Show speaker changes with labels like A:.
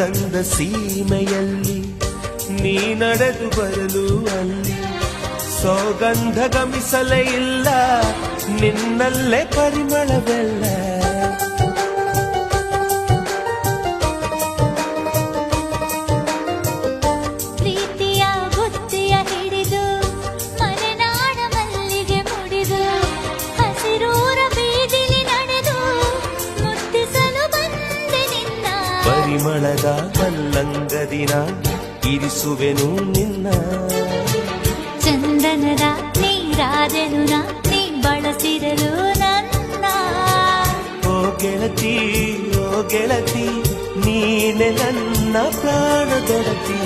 A: ಸುಗಂಧ ಸೀಮೆಯಲ್ಲಿ ನೀ ನಡೆದು ಬರಲು ಅಲ್ಲಿ ಸೌಗಂಧ ಗಮಿಸಲೇ ಇಲ್ಲ ನಿನ್ನಲ್ಲೇ ಪರಿಮಳವೆಲ್ಲ
B: ಪ್ರೀತಿಯ ಬುತ್ತಿಯ ಹಿಡಿದು ಮಲೆನಾಡ ಮಲ್ಲಿಗೆ ಮುಡಿದು ಹಸಿರೂರ ಬೀದಿಲಿ ನಡೆದು ಮುತ್ತಿಸಲು ಬಂದೆ ನಿನ್ನ
A: ಪರಿಮಳದ ಮಲ್ಲಂಗದಿನ ಇರಿಸುವೆನು ನಿನ್ನ
B: ಚಂದನದ ನೀರಾದೆನು ನೀ ಬಳಸಿರಲು ನನ್ನ
A: ಓ ಗೆಳತಿ ನೀನೆ ನನ್ನ ಪ್ರಾಣದೊಡತಿ